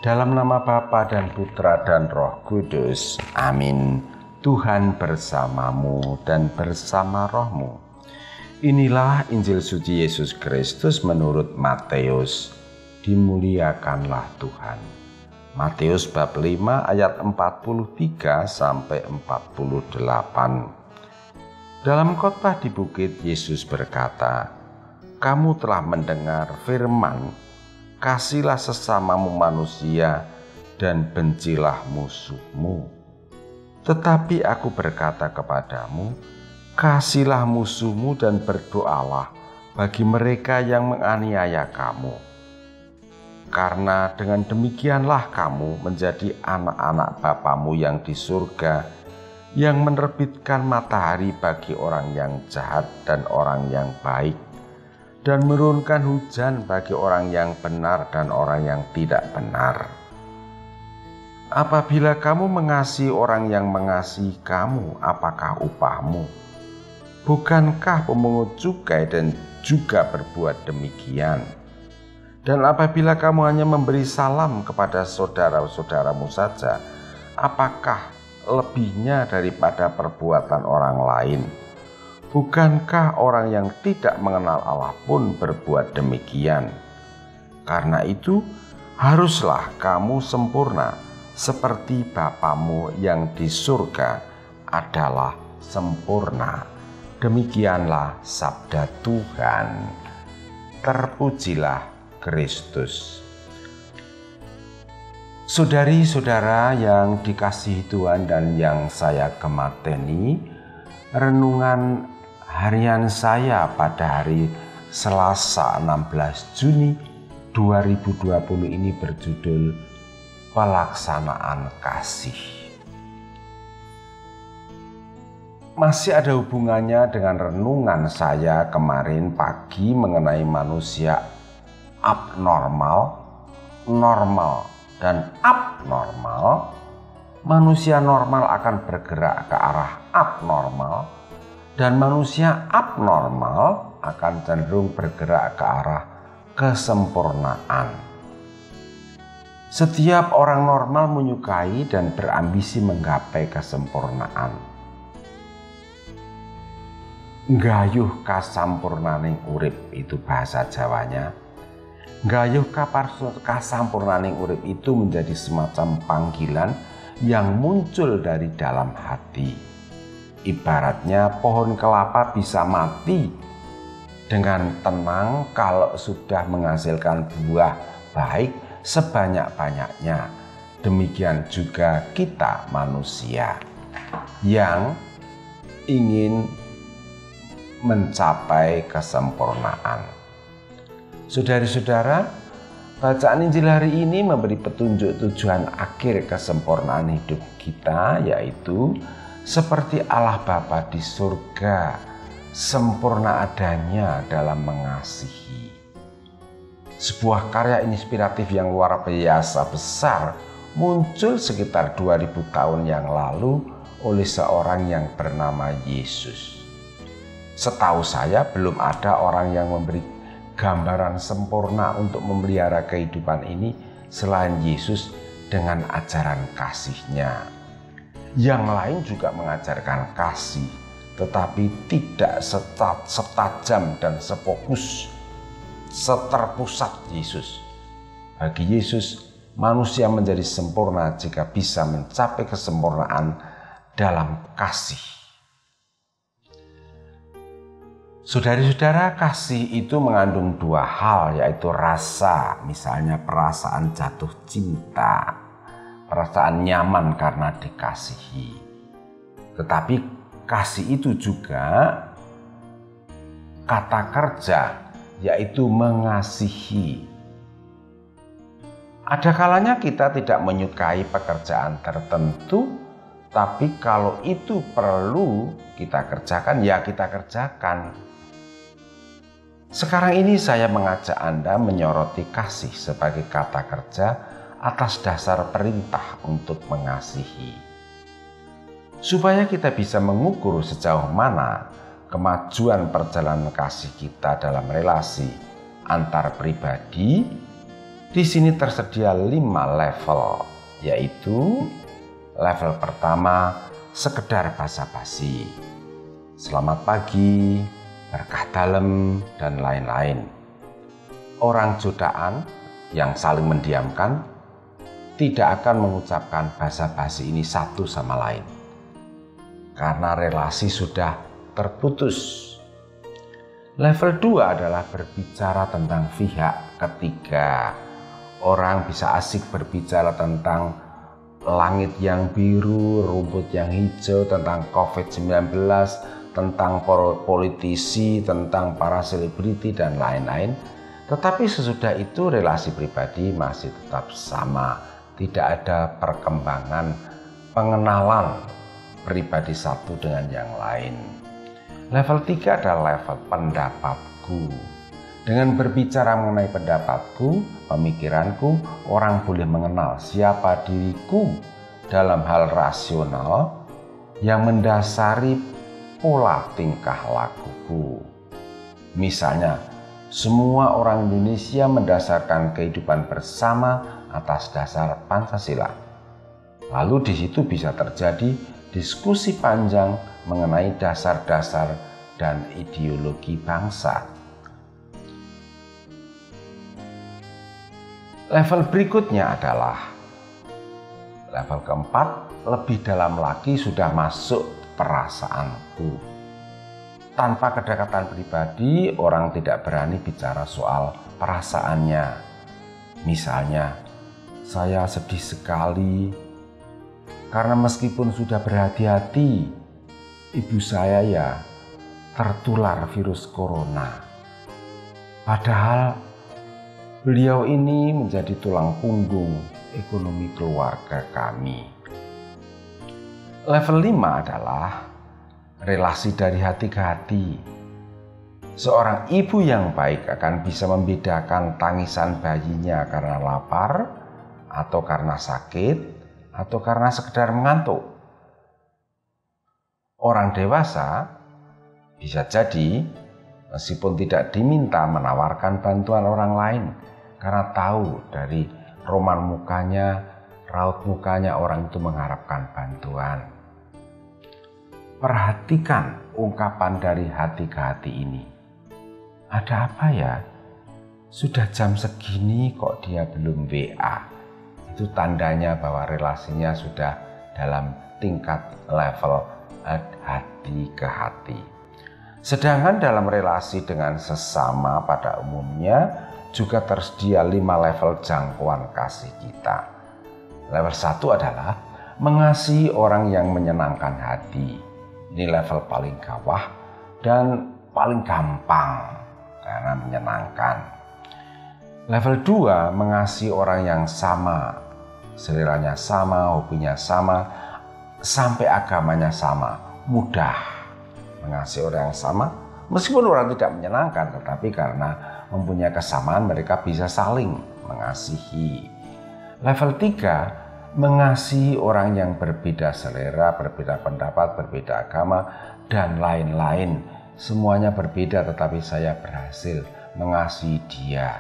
Dalam nama Bapa dan Putra dan Roh Kudus. Amin. Tuhan bersamamu dan bersama rohmu. Inilah Injil suci Yesus Kristus menurut Matius. Dimuliakanlah Tuhan. Matius bab 5 ayat 43 sampai 48. Dalam khotbah di bukit, Yesus berkata, "Kamu telah mendengar firman, kasihlah sesamamu manusia dan bencilah musuhmu. Tetapi aku berkata kepadamu, kasihlah musuhmu dan berdoalah bagi mereka yang menganiaya kamu. Karena dengan demikianlah kamu menjadi anak-anak Bapamu yang di surga, yang menerbitkan matahari bagi orang yang jahat dan orang yang baik, dan menurunkan hujan bagi orang yang benar dan orang yang tidak benar. Apabila kamu mengasihi orang yang mengasihi kamu, apakah upahmu? Bukankah pemungut cukai dan juga berbuat demikian? Dan apabila kamu hanya memberi salam kepada saudara-saudaramu saja, apakah lebihnya daripada perbuatan orang lain? Bukankah orang yang tidak mengenal Allah pun berbuat demikian? Karena itu, haruslah kamu sempurna, seperti Bapamu yang di surga adalah sempurna." Demikianlah sabda Tuhan. Terpujilah Kristus. Saudari-saudara yang dikasihi Tuhan dan yang saya gemateni, renungan harian saya pada hari Selasa 16 Juni 2020 ini berjudul Pelaksanaan Kasih. Masih ada hubungannya dengan renungan saya kemarin pagi mengenai manusia abnormal, normal, dan abnormal. Manusia normal akan bergerak ke arah abnormal, dan manusia abnormal akan cenderung bergerak ke arah kesempurnaan. Setiap orang normal menyukai dan berambisi menggapai kesempurnaan. Nggayuh kasampurnaning urip, itu bahasa Jawanya. Nggayuh kasampurnaning urip itu menjadi semacam panggilan yang muncul dari dalam hati. Ibaratnya pohon kelapa bisa mati dengan tenang kalau sudah menghasilkan buah baik sebanyak-banyaknya. Demikian juga kita manusia yang ingin mencapai kesempurnaan. Saudari-saudara, bacaan Injil hari ini memberi petunjuk tujuan akhir kesempurnaan hidup kita, yaitu seperti Allah Bapa di surga, sempurna adanya dalam mengasihi. Sebuah karya inspiratif yang luar biasa besar muncul sekitar 2000 tahun yang lalu oleh seorang yang bernama Yesus. Setahu saya belum ada orang yang memberi gambaran sempurna untuk memelihara kehidupan ini selain Yesus dengan ajaran kasih-Nya. Yang lain juga mengajarkan kasih, tetapi tidak setajam dan sefokus, seterpusat Yesus. Bagi Yesus, manusia menjadi sempurna jika bisa mencapai kesempurnaan dalam kasih. Saudari-saudara, kasih itu mengandung dua hal, yaitu rasa, misalnya perasaan jatuh cinta, perasaan nyaman karena dikasihi. Tetapi kasih itu juga kata kerja, yaitu mengasihi. Ada kalanya kita tidak menyukai pekerjaan tertentu, tapi kalau itu perlu kita kerjakan, ya kita kerjakan. Sekarang ini saya mengajak Anda menyoroti kasih sebagai kata kerja atas dasar perintah untuk mengasihi. Supaya kita bisa mengukur sejauh mana kemajuan perjalanan kasih kita dalam relasi antar pribadi Di sini tersedia 5 level, yaitu level pertama sekedar basa-basi, selamat pagi, berkah dalem, dan lain-lain. Orang Jodaan yang saling mendiamkan tidak akan mengucapkan basa-basi ini satu sama lain, karena relasi sudah terputus. Level 2 adalah berbicara tentang pihak ketiga. Orang bisa asik berbicara tentang langit yang biru, rumput yang hijau, tentang COVID-19, tentang politisi, tentang para selebriti, dan lain-lain. Tetapi sesudah itu relasi pribadi masih tetap sama. Tidak ada perkembangan pengenalan pribadi satu dengan yang lain. Level 3 adalah level pendapatku. Dengan berbicara mengenai pendapatku, pemikiranku, orang boleh mengenal siapa diriku dalam hal rasional yang mendasari pola tingkah lakuku. Misalnya, semua orang Indonesia mendasarkan kehidupan bersama atas dasar Pancasila. Lalu di situ bisa terjadi diskusi panjang mengenai dasar-dasar dan ideologi bangsa. Level berikutnya adalah level keempat, lebih dalam lagi sudah masuk perasaanku. Tanpa kedekatan pribadi, orang tidak berani bicara soal perasaannya. Misalnya, saya sedih sekali karena meskipun sudah berhati-hati, ibu saya ya tertular virus corona. Padahal beliau ini menjadi tulang punggung ekonomi keluarga kami. Level 5 adalah relasi dari hati ke hati. Seorang ibu yang baik akan bisa membedakan tangisan bayinya karena lapar, atau karena sakit, atau karena sekedar mengantuk. Orang dewasa bisa jadi meskipun tidak diminta menawarkan bantuan orang lain, karena tahu dari roman mukanya, raut mukanya orang itu mengharapkan bantuan. Perhatikan ungkapan dari hati ke hati ini. Ada apa ya? Sudah jam segini kok dia belum WA. Itu tandanya bahwa relasinya sudah dalam tingkat level hati ke hati. Sedangkan dalam relasi dengan sesama pada umumnya juga tersedia 5 level jangkauan kasih kita. Level 1 adalah mengasihi orang yang menyenangkan hati. Ini level paling bawah dan paling gampang karena menyenangkan. Level 2, mengasihi orang yang sama, seleranya sama, hobinya sama, sampai agamanya sama. Mudah mengasihi orang yang sama, meskipun orang tidak menyenangkan, tetapi karena mempunyai kesamaan mereka bisa saling mengasihi. Level 3, mengasihi orang yang berbeda selera, berbeda pendapat, berbeda agama, dan lain-lain. Semuanya berbeda tetapi saya berhasil mengasihi dia.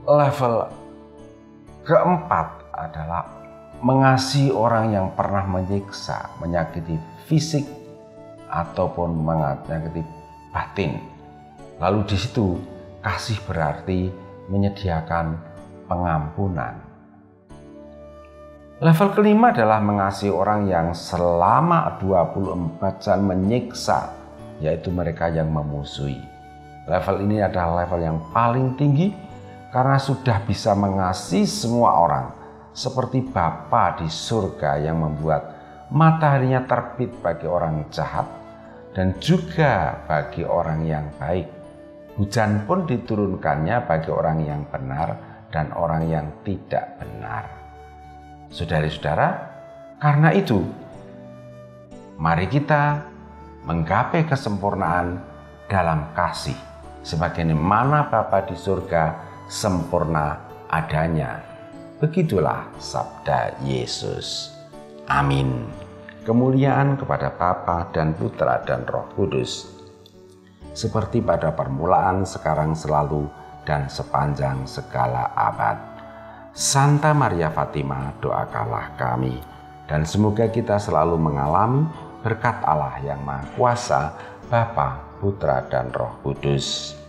Level keempat adalah mengasihi orang yang pernah menyiksa, menyakiti fisik ataupun menyakiti batin. Lalu di situ kasih berarti menyediakan pengampunan. Level kelima adalah mengasihi orang yang selama 24 jam menyiksa, yaitu mereka yang memusuhi. Level ini adalah level yang paling tinggi karena sudah bisa mengasihi semua orang, seperti Bapa di surga yang membuat mataharinya terbit bagi orang jahat dan juga bagi orang yang baik. Hujan pun diturunkannya bagi orang yang benar dan orang yang tidak benar. Saudara-saudara, karena itu, mari kita menggapai kesempurnaan dalam kasih, sebagaimana Bapa di surga sempurna adanya. Begitulah sabda Yesus. Amin. Kemuliaan kepada Bapa dan Putra dan Roh Kudus, seperti pada permulaan, sekarang, selalu, dan sepanjang segala abad. Santa Maria Fatima, doakanlah kami, dan semoga kita selalu mengalami berkat Allah yang Maha Kuasa, Bapa, Putra, dan Roh Kudus.